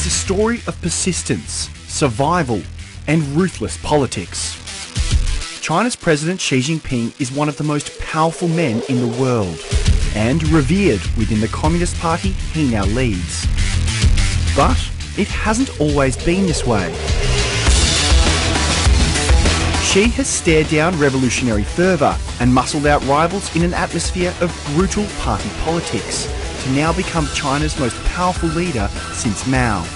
It's a story of persistence, survival, and ruthless politics. China's President Xi Jinping is one of the most powerful men in the world and revered within the Communist Party he now leads. But it hasn't always been this way. Xi has stared down revolutionary fervour and muscled out rivals in an atmosphere of brutal party politics to now become China's most powerful leader since Mao.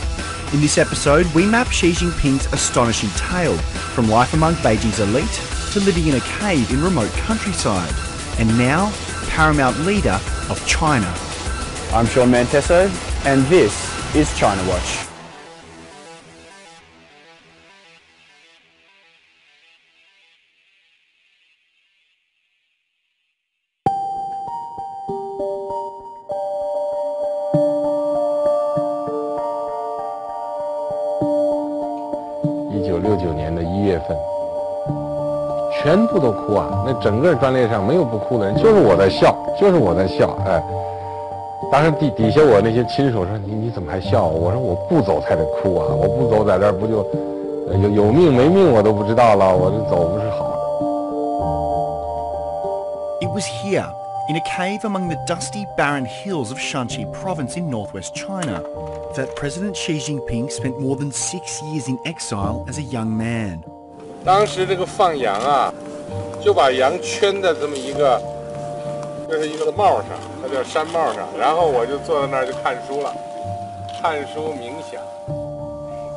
In this episode, we map Xi Jinping's astonishing tale, from life among Beijing's elite to living in a cave in remote countryside, and now paramount leader of China. I'm Sean Manteso, and this is China Watch.1969年的1月份，全部都哭啊！那整个专列上没有不哭的人，就是我在笑，就是我在笑，哎。当时底下我那些亲属说：“你怎么还笑？”我说：“我不走才得哭啊！我不走在这儿不就有命没命我都不知道了，我这走不是好。” It was here, in a cave among the dusty, barren hills of Shanxi province in northwest China, that President Xi Jinping spent more than 6 years in exile as a young man. 当时这个放羊啊，就把羊圈在这么一个，这是一个帽上，它叫山帽上，然后我就坐在那儿就看书了，看书冥想。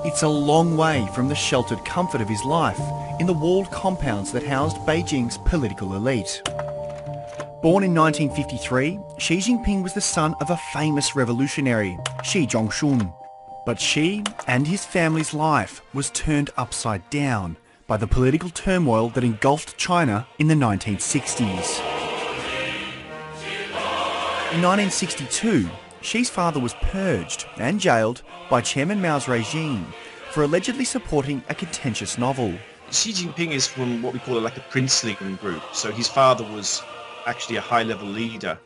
It's a long way from the sheltered comfort of his life in the walled compounds that housed Beijing's political elite. Born in 1953, Xi Jinping was the son of a famous revolutionary, Xi Zhongxun. But Xi and his family's life was turned upside down by the political turmoil that engulfed China in the 1960s. In 1962, Xi's father was purged and jailed by Chairman Mao's regime for allegedly supporting a contentious novel. Xi Jinping is from what we call like a princely group. So his father was actually a high-level leader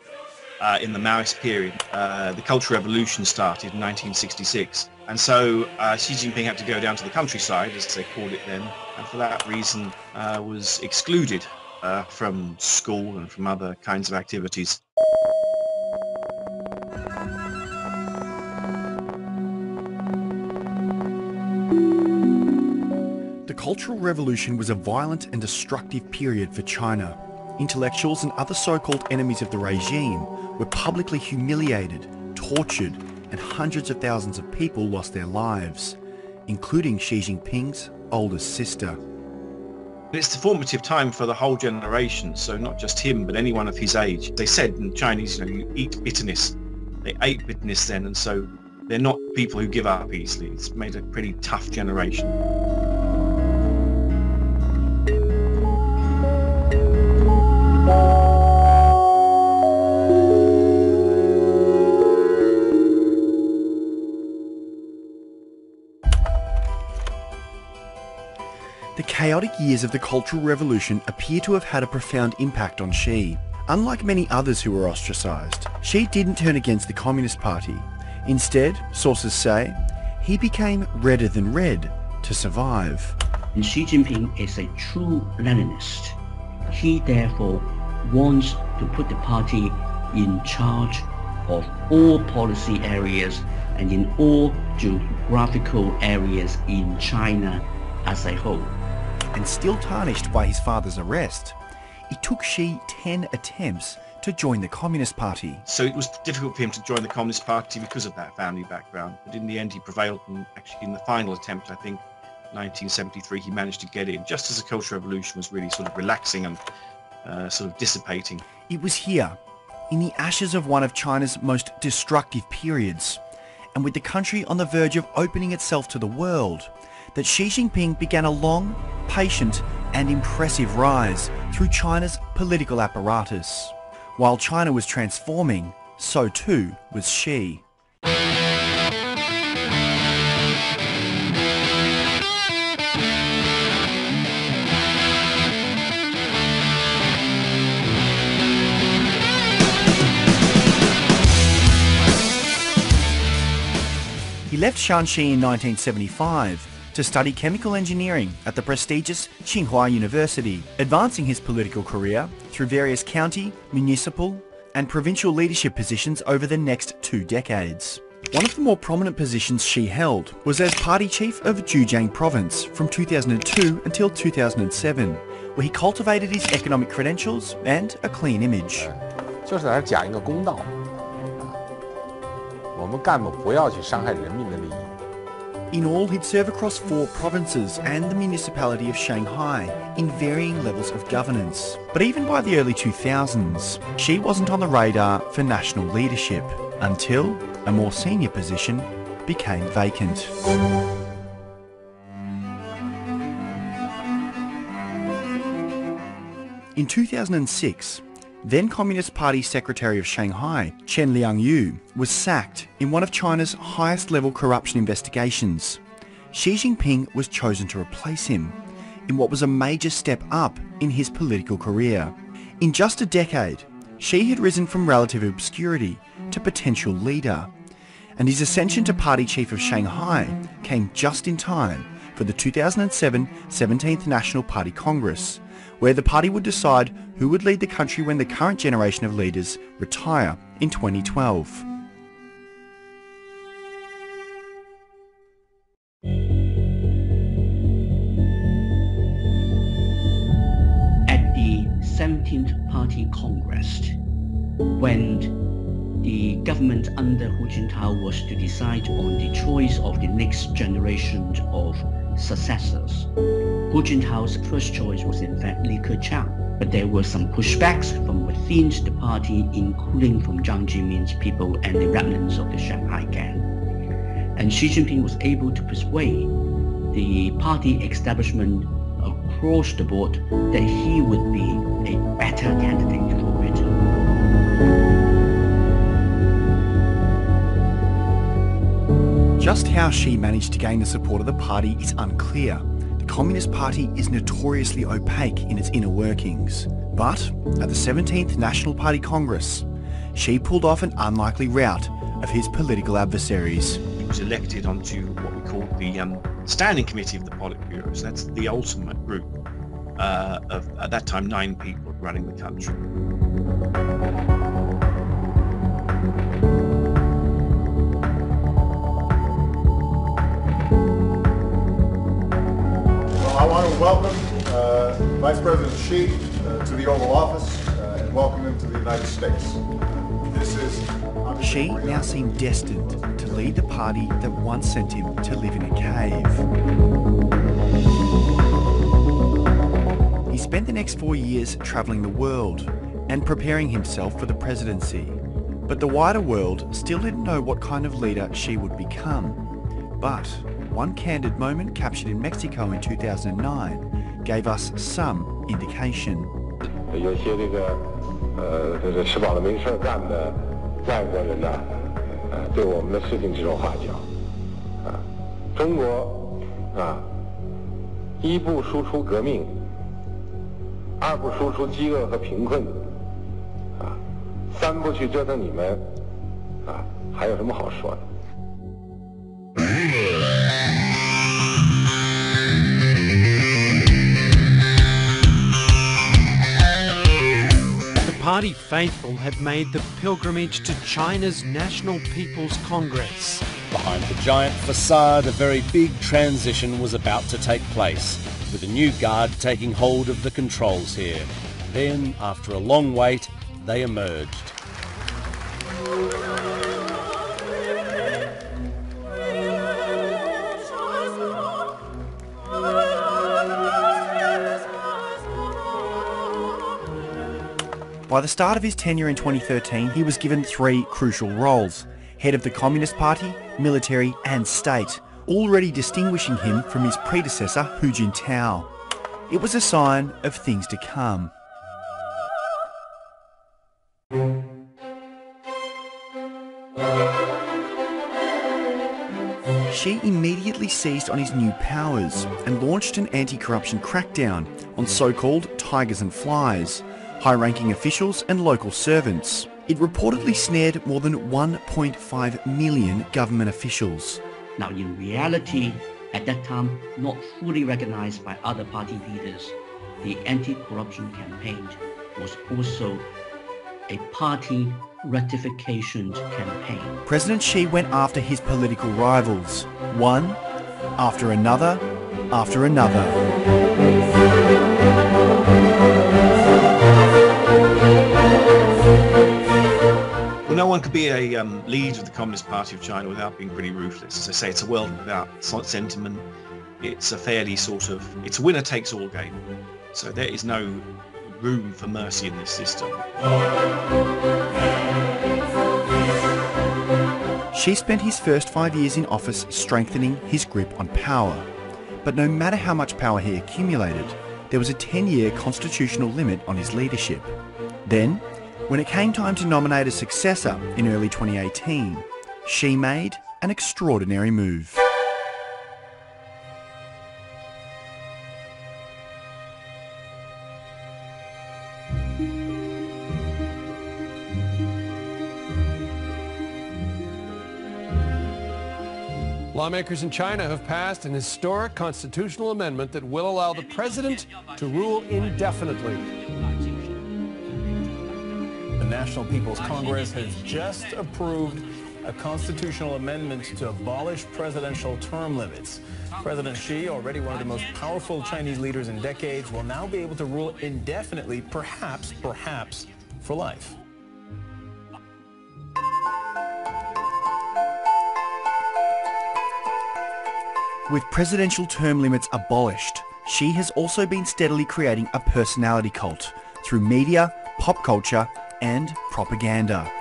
in the Maoist period. The Cultural Revolution started in 1966. And so Xi Jinping had to go down to the countryside, as they called it then, and for that reason was excluded from school and from other kinds of activities. The Cultural Revolution was a violent and destructive period for China. Intellectuals and other so-called enemies of the regime were publicly humiliated, tortured, and hundreds of thousands of people lost their lives, including Xi Jinping's oldest sister. It's the formative time for the whole generation, so not just him, but anyone of his age. They said in Chinese, you eat bitterness. They ate bitterness then, and so they're not people who give up easily. It's made a pretty tough generation. The chaotic years of the Cultural Revolution appear to have had a profound impact on Xi. Unlike many others who were ostracised, Xi didn't turn against the Communist Party. Instead, sources say, he became redder than red to survive. Xi Jinping is a true Leninist. He therefore wants to put the party in charge of all policy areas and in all geographical areas in China as a whole. And still tarnished by his father's arrest, it took Xi 10 attempts to join the Communist Party. So it was difficult for him to join the Communist Party because of that family background. But in the end, he prevailed, and actually in the final attempt, I think, 1973, he managed to get in, just as the Cultural Revolution was really sort of relaxing and sort of dissipating. It was here, in the ashes of one of China's most destructive periods, and with the country on the verge of opening itself to the world, that Xi Jinping began a long, patient and impressive rise through China's political apparatus. While China was transforming, so too was Xi. He left Shanxi in 1975 to study chemical engineering at the prestigious Tsinghua University, advancing his political career through various county, municipal and provincial leadership positions over the next 2 decades. One of the more prominent positions she held was as party chief of Zhejiang province from 2002 until 2007, where he cultivated his economic credentials and a clean image. 就是在这讲一个公道，我们干部不要去伤害人民的利益。 In all, he'd serve across 4 provinces and the municipality of Shanghai in varying levels of governance. But even by the early 2000s, she wasn't on the radar for national leadership until a more senior position became vacant. In 2006, then Communist Party Secretary of Shanghai, Chen Liangyu, was sacked in one of China's highest-level corruption investigations. Xi Jinping was chosen to replace him in what was a major step up in his political career. In just a decade, Xi had risen from relative obscurity to potential leader, and his ascension to party chief of Shanghai came just in time for the 2007 17th National Party Congress, where the party would decide who would lead the country when the current generation of leaders retire in 2012. At the 17th Party Congress, when the government under Hu Jintao was to decide on the choice of the next generation of successors, Hu Jintao's first choice was in fact Li Keqiang, but there were some pushbacks from within the party, including from Jiang Zemin's people and the remnants of the Shanghai Gang. And Xi Jinping was able to persuade the party establishment across the board that he would be a better candidate for it. Just how Xi managed to gain the support of the party is unclear. The Communist Party is notoriously opaque in its inner workings. But at the 17th National Party Congress, Xi pulled off an unlikely rout of his political adversaries. He was elected onto what we call the Standing Committee of the Politburo. So that's the ultimate group of, at that time, 9 people running the country. I want to welcome Vice President Xi to the Oval Office and welcome him to the United States. This is Xi now seemed destined to lead the party that once sent him to live in a cave. He spent the next 4 years travelling the world and preparing himself for the presidency. But the wider world still didn't know what kind of leader Xi would become. But one candid moment captured in Mexico in 2009 gave us some indication. 有些这吃饱了没事干的外国人呢，对我们的事情指手画脚，中国一不输出革命，二不输出饥饿和贫困，三不去折腾你们，还有什么好说的？ Party faithful had made the pilgrimage to China's National People's Congress. Behind the giant facade, a very big transition was about to take place, with a new guard taking hold of the controls here. Then, after a long wait, they emerged. By the start of his tenure in 2013, he was given 3 crucial roles: head of the Communist Party, military and state, already distinguishing him from his predecessor Hu Jintao. It was a sign of things to come. Xi immediately seized on his new powers and launched an anti-corruption crackdown on so-called tigers and flies, high-ranking officials and local servants. It reportedly snared more than 1.5 million government officials. Now, in reality, at that time, not fully recognized by other party leaders, the anti-corruption campaign was also a party ratification campaign. President Xi went after his political rivals, one after another after another. Well, no one could be a leader of the Communist Party of China without being pretty ruthless. As I say, it's a world without sentiment. It's a fairly it's a winner-takes-all game. So there is no room for mercy in this system. Xi spent his first 5 years in office strengthening his grip on power. But no matter how much power he accumulated, there was a 10-year constitutional limit on his leadership. Then, when it came time to nominate a successor in early 2018, Xi made an extraordinary move. Lawmakers in China have passed an historic constitutional amendment that will allow the president to rule indefinitely. The National People's Congress has just approved a constitutional amendment to abolish presidential term limits. President Xi, already one of the most powerful Chinese leaders in decades, will now be able to rule indefinitely, perhaps for life. With presidential term limits abolished, Xi has also been steadily creating a personality cult through media, pop culture, and propaganda.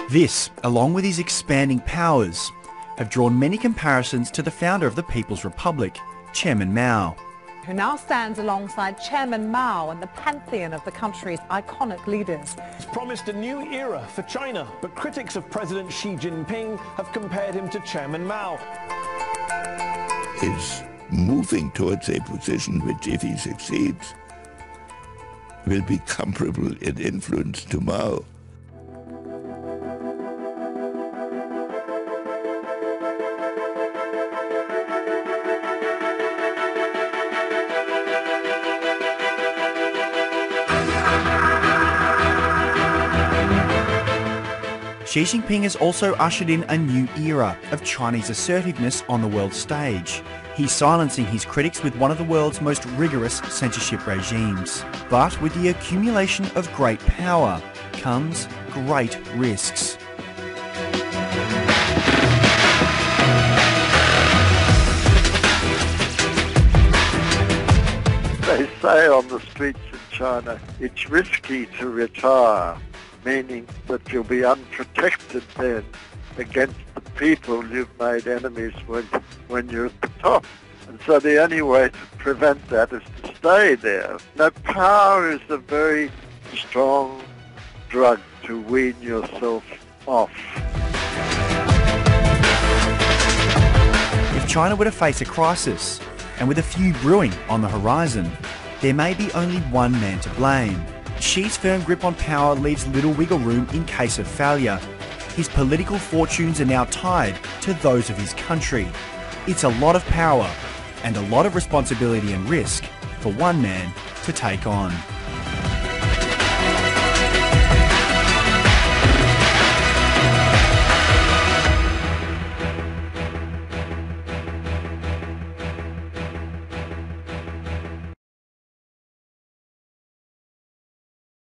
This, along with his expanding powers, have drawn many comparisons to the founder of the People's Republic, Chairman Mao, who now stands alongside Chairman Mao in the pantheon of the country's iconic leaders. He's promised a new era for China, but critics of President Xi Jinping have compared him to Chairman Mao. Is moving towards a position which, if he succeeds, will be comparable in influence to Mao. Xi Jinping has also ushered in a new era of Chinese assertiveness on the world stage. He's silencing his critics with one of the world's most rigorous censorship regimes. But with the accumulation of great power comes great risks. They say on the streets in China, it's risky to retire, meaning that you'll be unprotected then against the people you've made enemies with when you're at the top. And so the only way to prevent that is to stay there. Now, power is a very strong drug to wean yourself off. If China were to face a crisis, and with a few brewing on the horizon, there may be only one man to blame. Xi's firm grip on power leaves little wiggle room in case of failure. His political fortunes are now tied to those of his country. It's a lot of power and a lot of responsibility and risk for one man to take on.